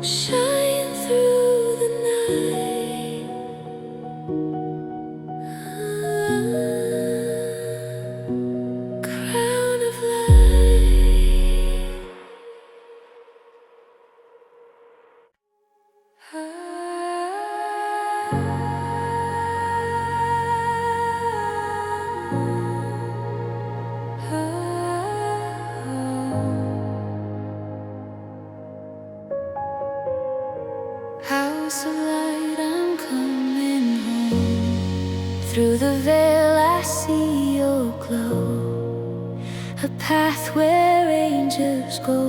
shine through the night. Crown of light. House of light, I'm coming home. Through the veil I see your glow, a path where angels go.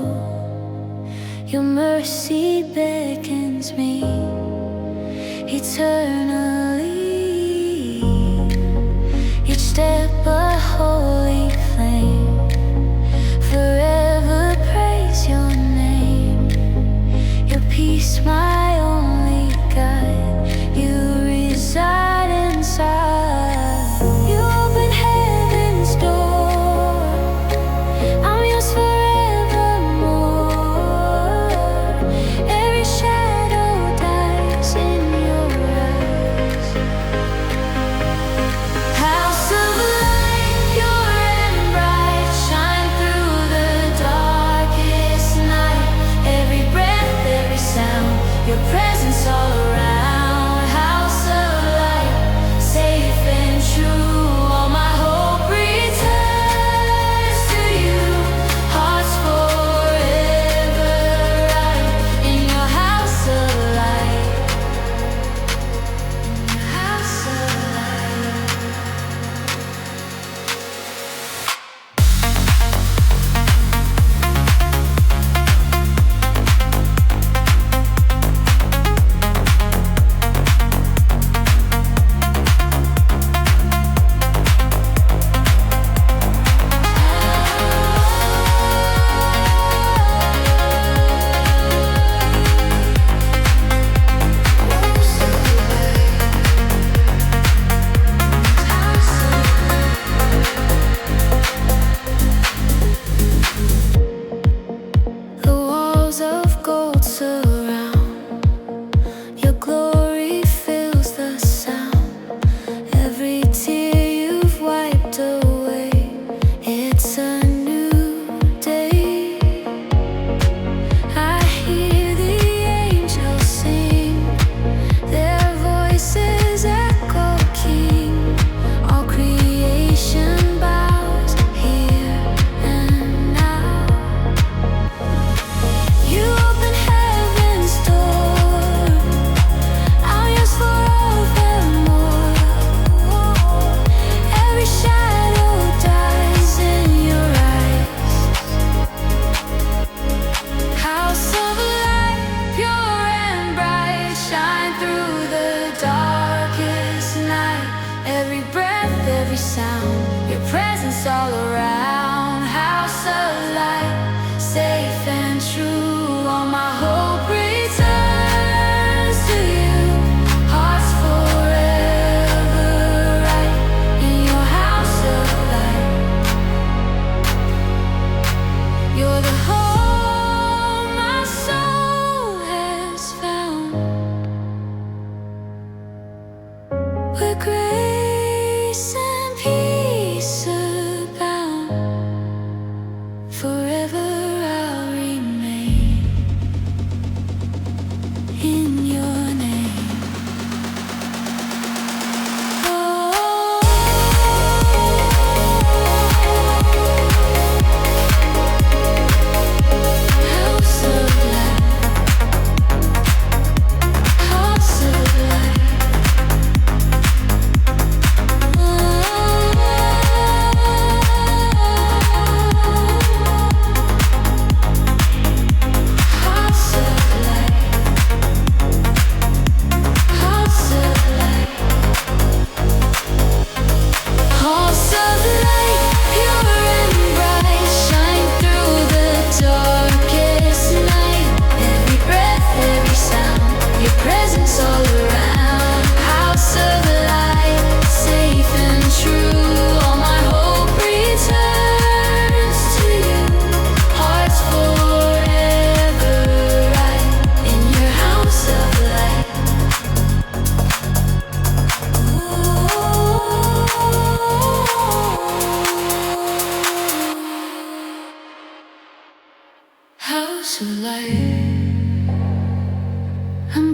Your mercy beckons me eternally. Each step a holy flame, forever praise your name. Your peace my only guide, you reside inside. You open heaven's door, I'm yours forevermore. Every shadow dies in your eyes.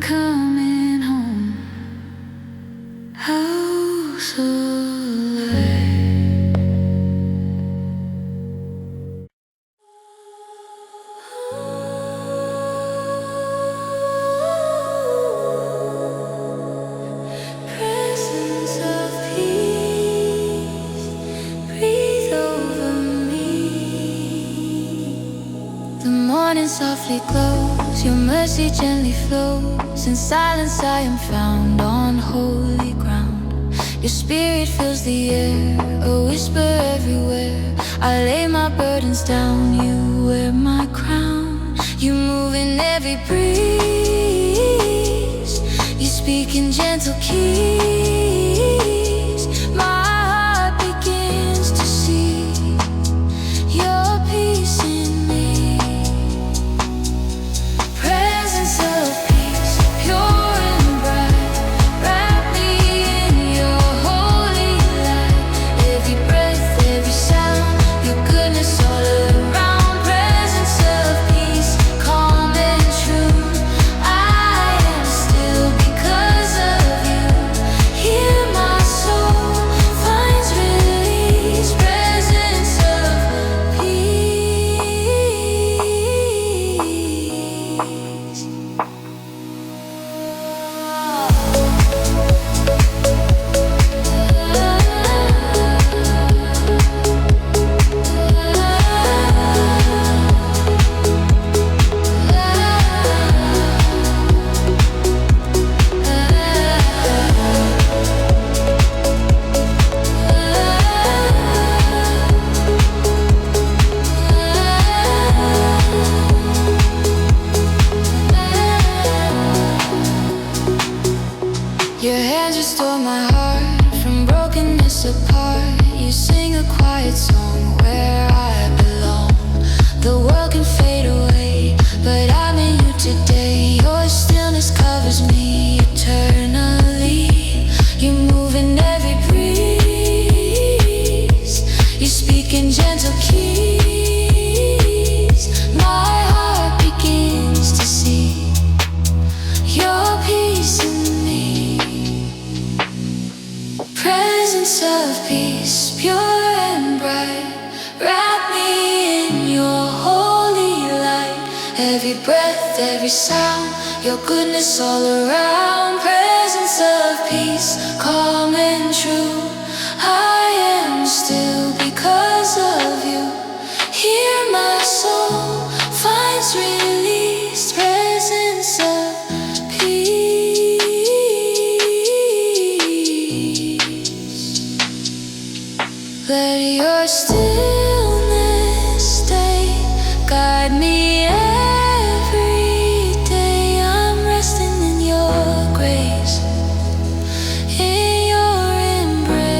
coming home. House of light. Presence of peace, breathe over me. The morning softly glows, your mercy gently flows. In silence I am found on holy ground. Your spirit fills the air, a whisper everywhere. I lay my burdens down, you wear my crown. You move in every breeze, you speak in gentle keys. My heart begins to see your peace in me. Presence of peace, pure and bright, wrap me in your holy light. Every breath, every sound, your goodness all around. Presence of peace, calm and true. I am still because of you. Hear my soul finds release. Presence of peace. Your hands restore my heart from brokenness apart. You sing a quiet song where I belong. The world can fade away, but I'm in you today. Your stillness covers me eternally. You move in every breeze, you speak in gentle keys. My heart begins to see your peace in me. Presence of peace, pure and bright, wrap me in your holy light. Every breath, every sound, your goodness all around. Presence of peace, calm and true. I am still because of you. Hear my soul finds release. Presence of peace. Let your stillness stay, guide me every day. I'm resting in your grace, in your embrace.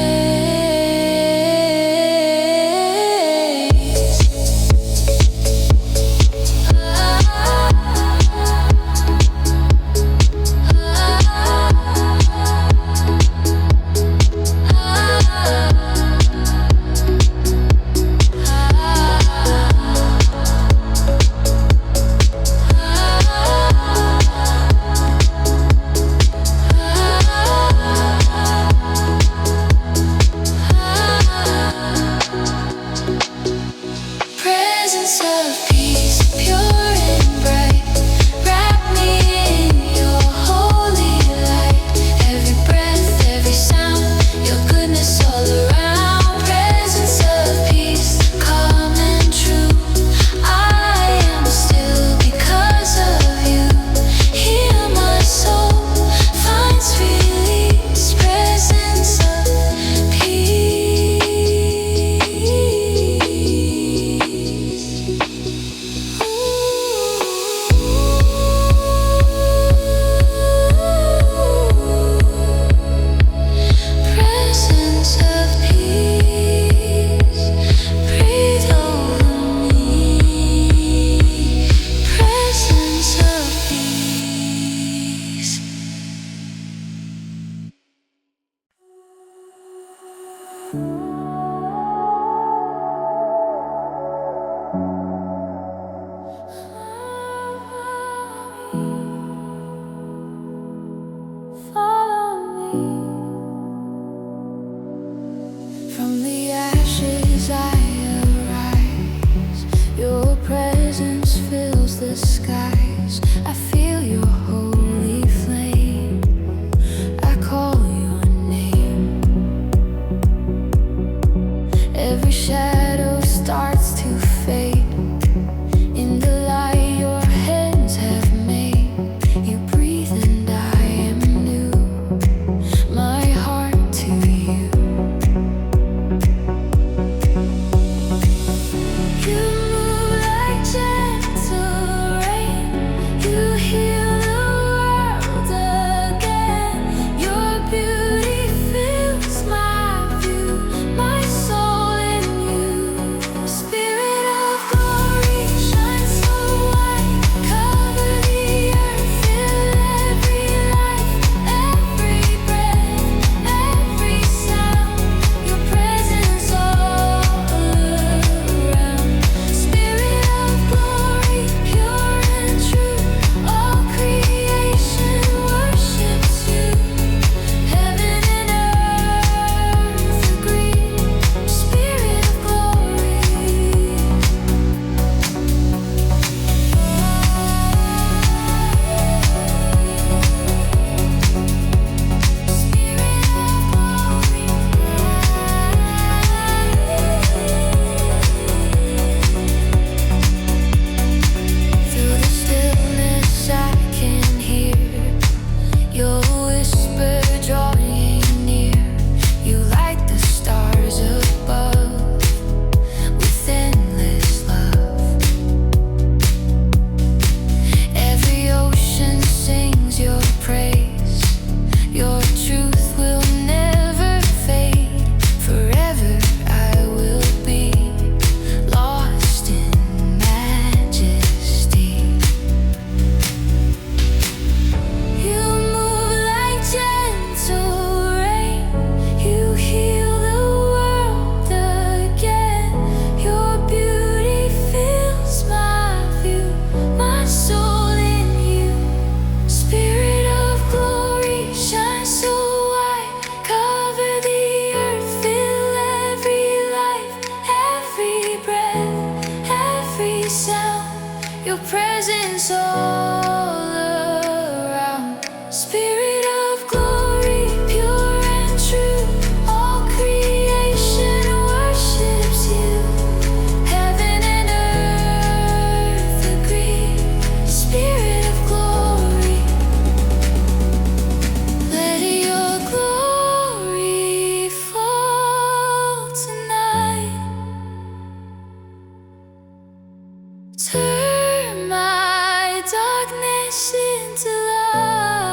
flash into light.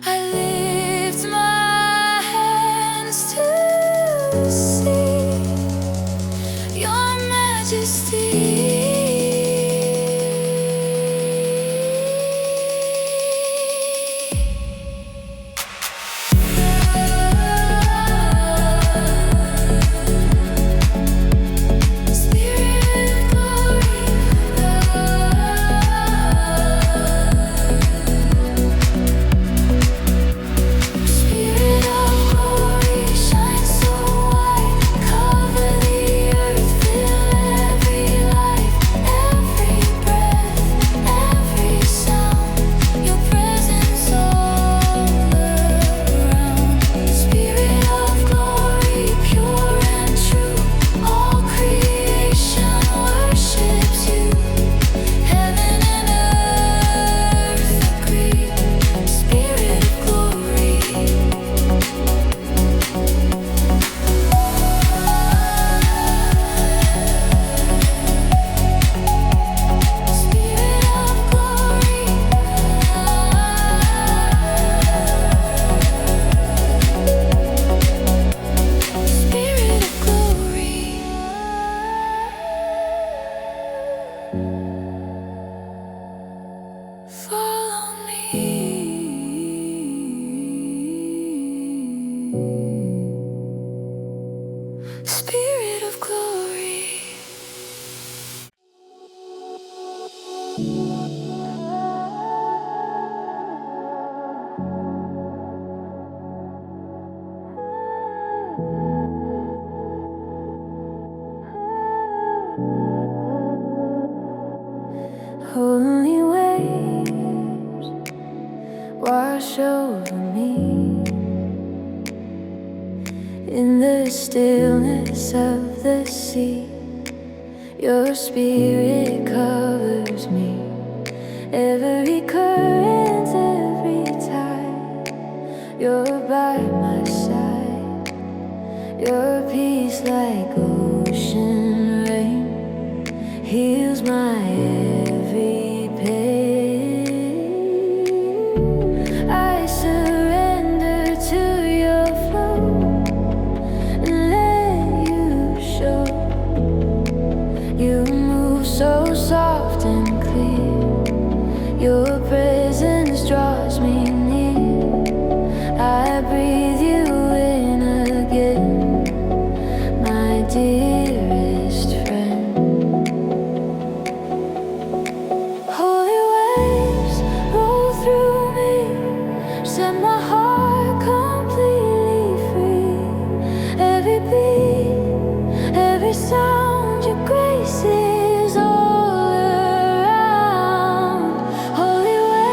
I lift my hands to see your majesty. Spirit of glory. Holy waves wash over me in the stillness of the sea. Your spirit covers me, every current, every tide. You're by my side, your peace like ocean rain heals my every pain. I surrender to your flow and let you show. You move so soft and clear, your presence draws me near. I breathe you in again, my dearest friend. Holy waves roll through me, set my heart completely free. Every beat, every sound, your grace is all around. Holy waves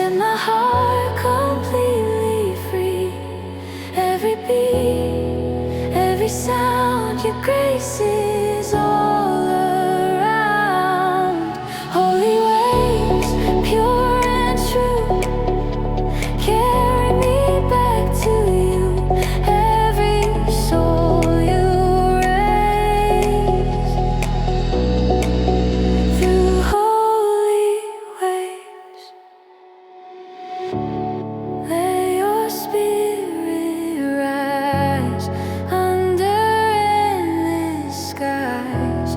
set my heart completely free. Every beat, every sound, your grace is all around. Holy waves, pure and true, carry me back to you. Every soul you raise through holy waves. Let your spirit rise under endless skies.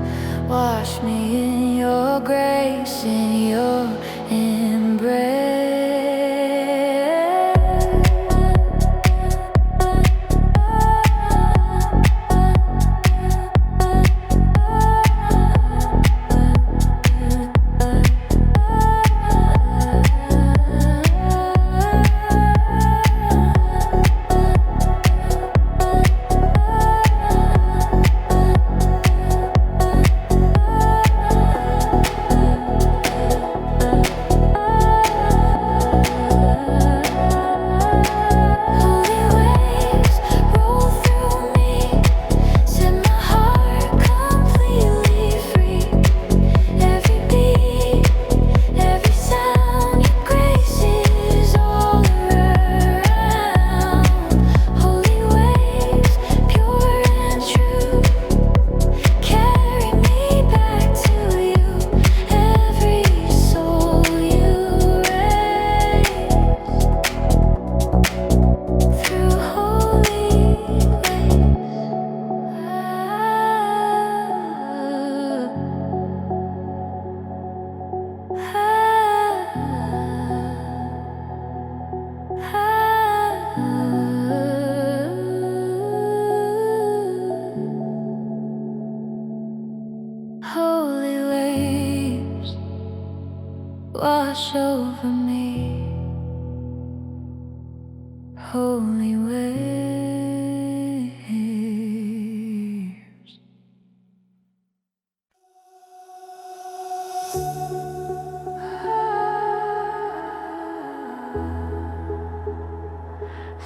Wash me in your grace, in your embrace. Holy waves, wash over me. Holy waves.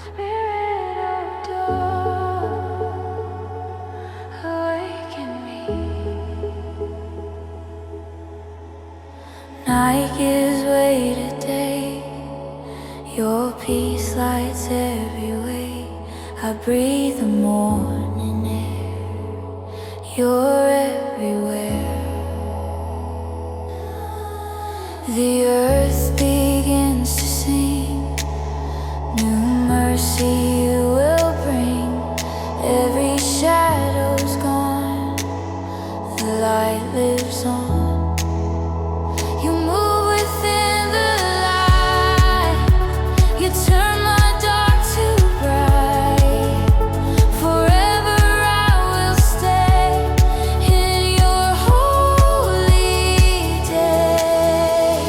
Spirit of dawn, awaken me. Night gives way to day. Your peace lights every way. I breathe the morning air. You're everywhere. The earth begins to sing. New mercy you will bring. Every shadow's gone. The light lives on. You move within the light. You turn my dark to bright. Forever I will stay in your holy day.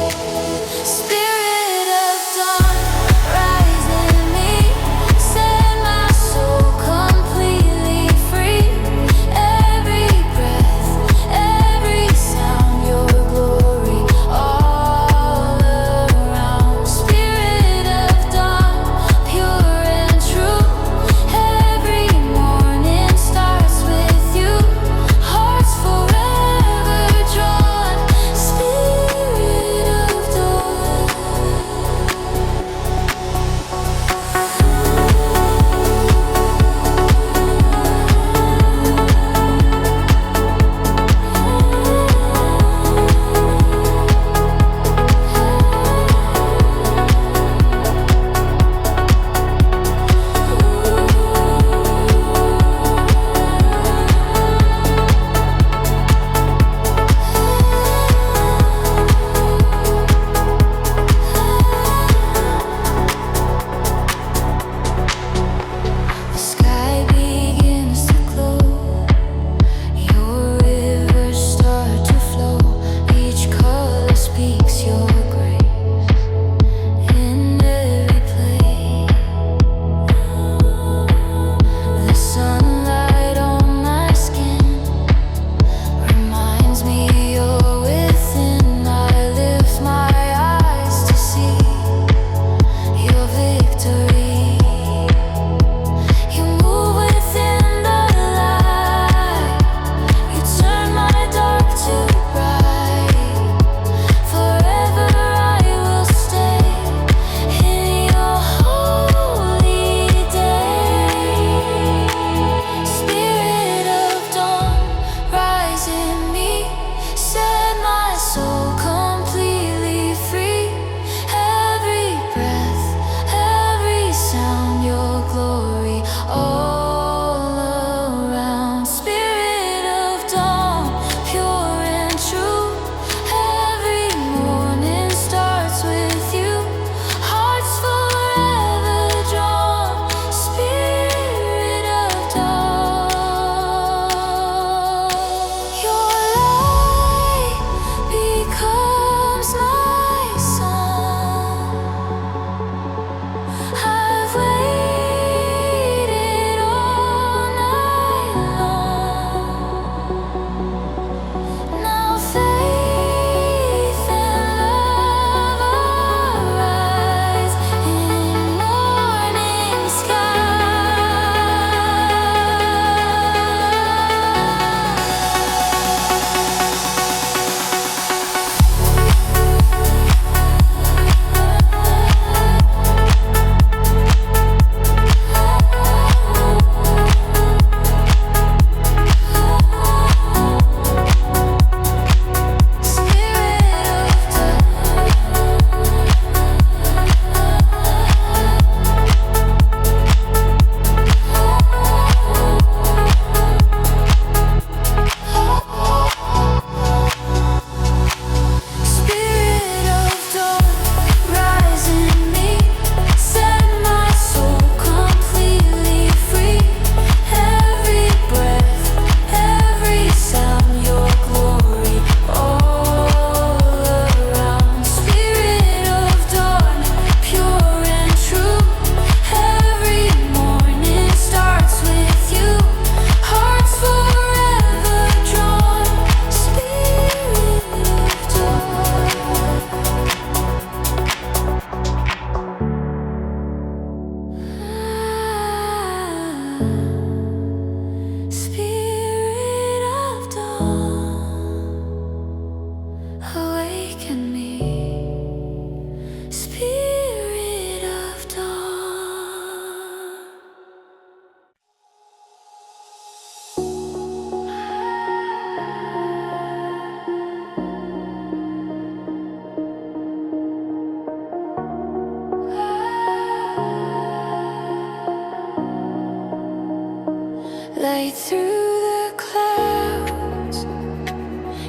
through the clouds,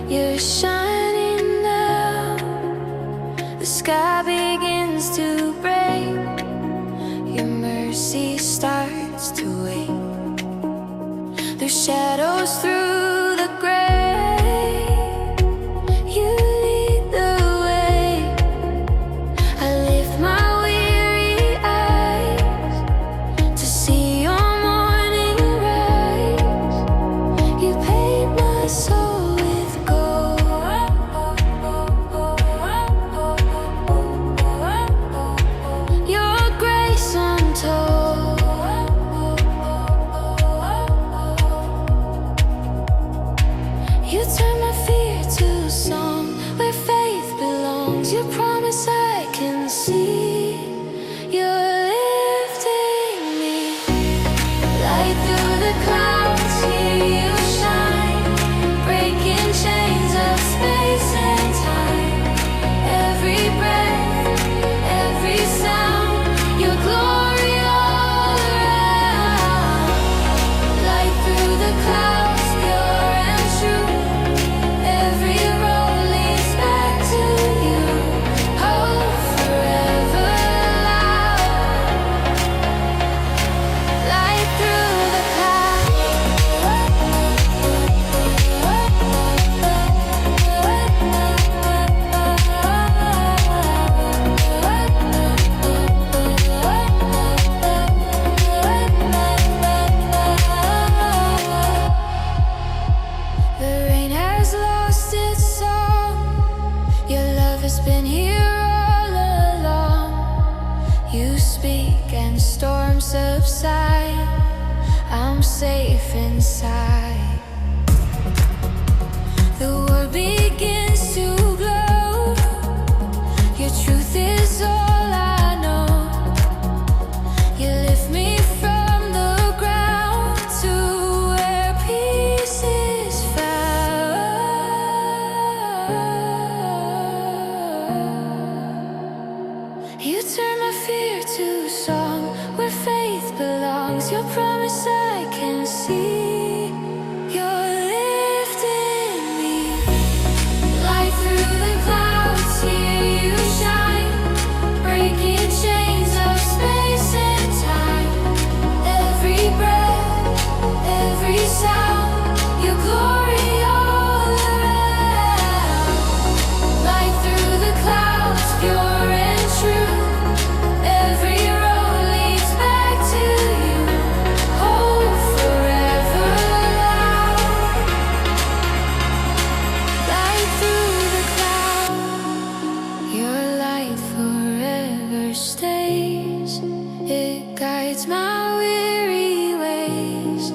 you're shining now. The sky begins to break, your mercy starts to wake. There's shadows through the gray, you lead the way. I lift my weary eyes to see your morning rise. You paint my soul with gold, your grace untold. You turn my fear to a song where faith belongs. Your promise I can see. You're lifting me. Light through the clouds, here you shine, breaking chains of space and time. Every breath, every sound, your glory all around. Light through the clouds, pure and true. Every road leads back to you. Hope forever loud. Light through the The rain has lost its song. Your love has been here all along. You speak and storms subside. I'm safe inside. The world begins to glow. Your truth is all I know. You lift me from the ground to where peace is found. You turn my fear to a song where faith belongs. Your promise I can see. You're lifting me. Light through the clouds, here you shine, breaking chains of space and time. Every breath, every sound, your glory all around. Light through the clouds, pure and true. Every road leads back to you. Hope forever loud. Light through the clouds, your light forever stays. It guides my weary ways.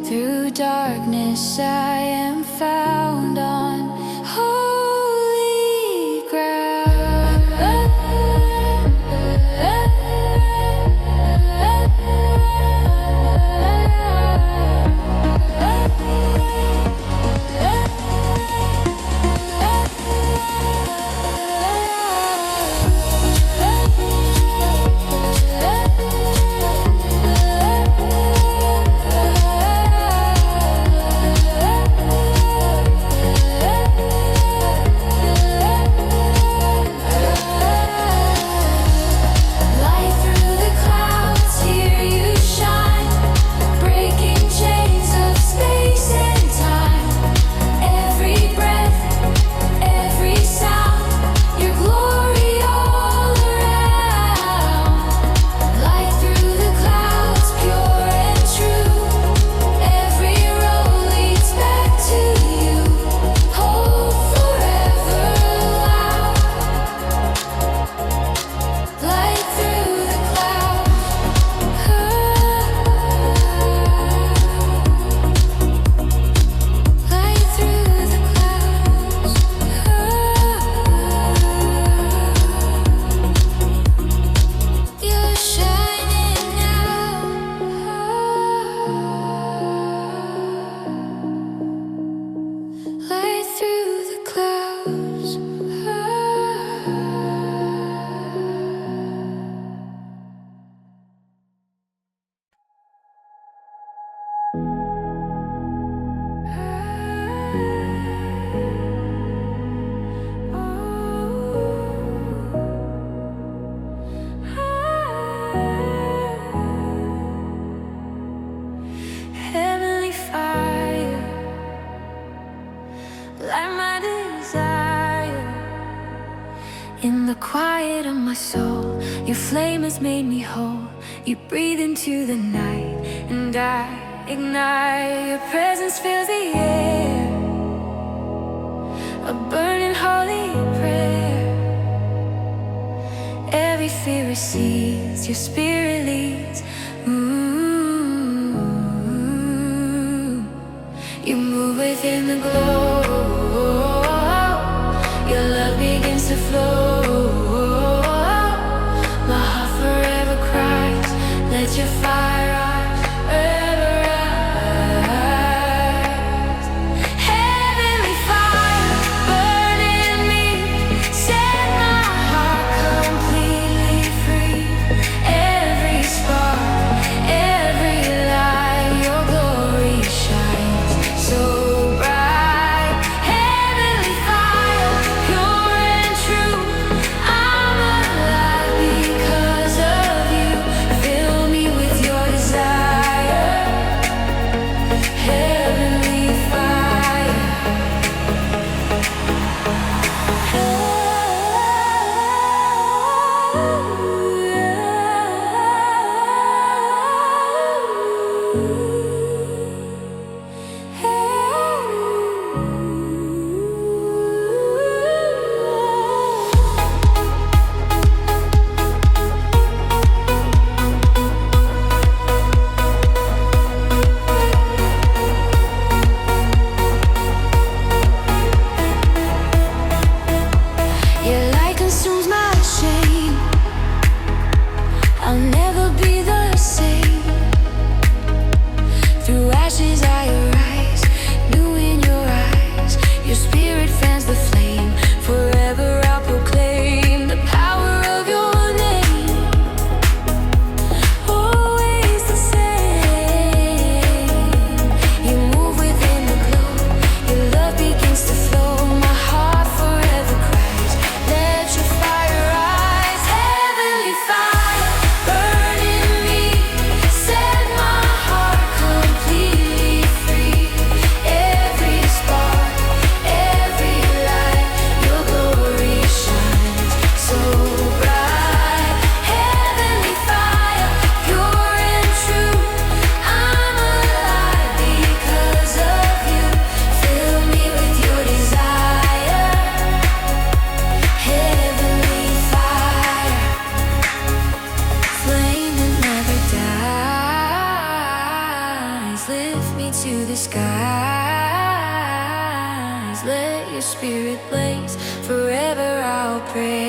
Through darkness I am found on holy ground. heartbeat of my soul. Your flame has made me whole. You breathe into the night, and I ignite. Your presence fills the air, a burning holy prayer. Every fear recedes, your spirit leads. You move within the glow. Your love begins to flow. My heart forever cries, let your fire rise, ever rise. Heavenly fire, burn in me, set my heart completely free. Every spark, every light, your glory shines so bright. Heavenly fire, pure and true, I'm alive because of you. Fill me with your desire. Heavenly fire. Your light consumes my shame. I'll never be the same. Through ashes I arise, new in your eyes. Your spirit fans the flame. Forever I'll proclaim the power of your name. Always the same. You move within the glow. Your love begins to flow. My heart forever cries, let your fire rise. Heavenly fire, burn in me, set my heart completely free. Every spark, every light, your glory shines so bright. Heavenly fire, pure and true, I'm alive because of you. Fill me with your desire. Heavenly fire, flame that never dies. Lift me to the skies. Let your spirit blaze. Forever I'll praise.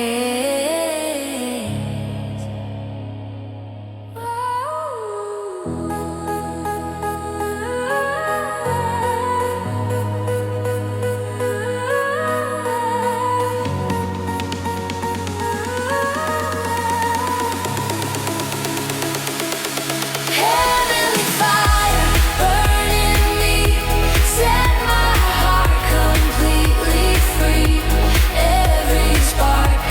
Heavenly fire, burn in me, set my heart completely free. Every spark,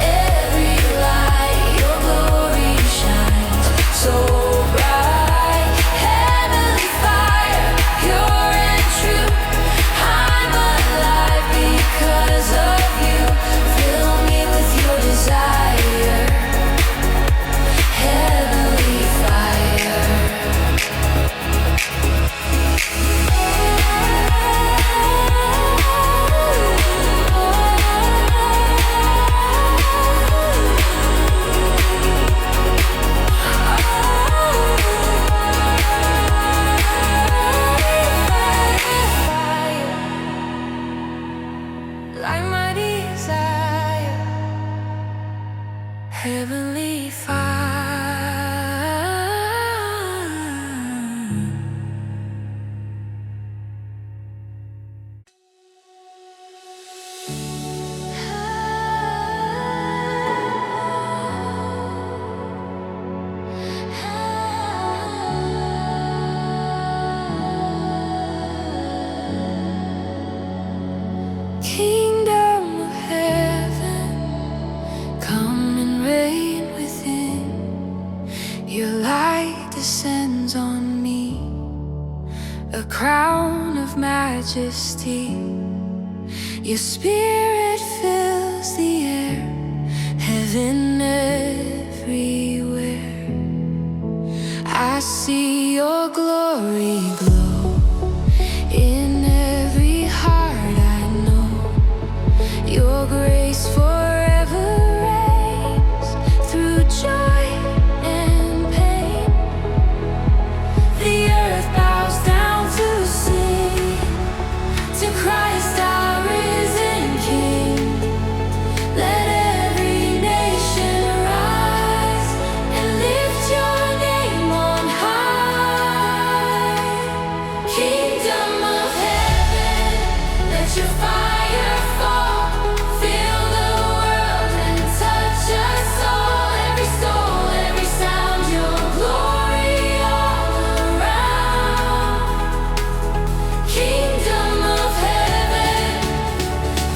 every light, your glory shines so bright. Heavenly fire, pure and true, I'm alive because of you. Fill me with your desire. Heavenly fire. Like my desire. Heavenly fire. Kingdom of heaven, come and reign within. Your light descends on me, a crown of majesty. Your spirit fills the air. Heaven living everywhere. I see your glory glow in every heart I know. Your grace forever reigns through joy and pain. The earth bows down to sing to Christ our risen King. Let every nation rise and lift your name on high. Kingdom of heaven, let your fire fall, fill the world and touch us all. Every soul, every sound, your glory all around. Kingdom of heaven,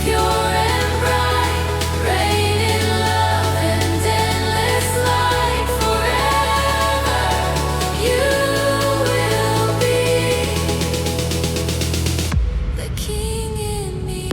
pure and bright, reign in love and endless light. Forever you will be the King in me.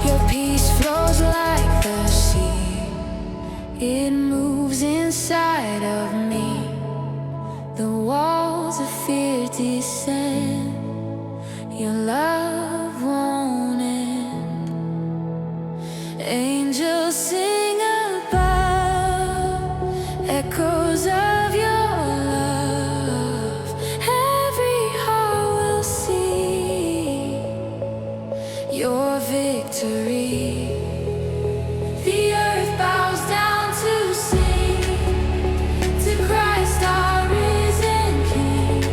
Your peace flows like the sea. It moves inside of me. The walls of fear descend. Your love won't end. Angels sing above, echoes of your love. Every heart will see your victory. The earth bows down to sing to Christ our risen King.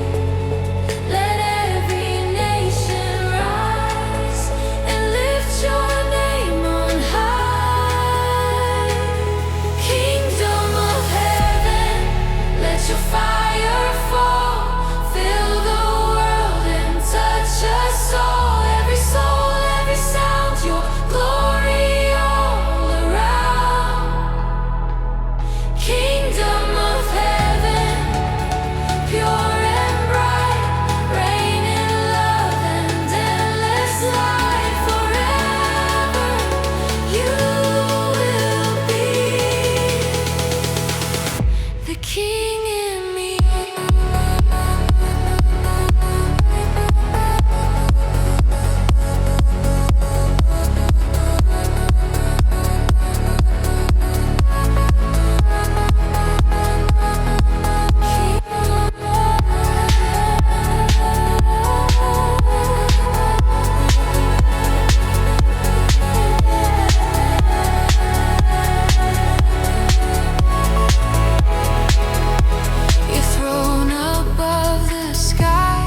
Let every nation rise and lift your name on high. Kingdom of heaven, let your fire fall, fill the world and touch us all. Every soul, every sound, your glory all around. Kingdom of heaven, pure and bright, reign in love and endless light. Forever you will be the King in me. Your throne above the sky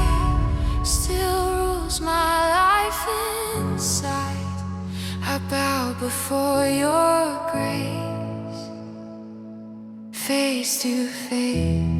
still rules my life inside. I bow before your grace, face to face.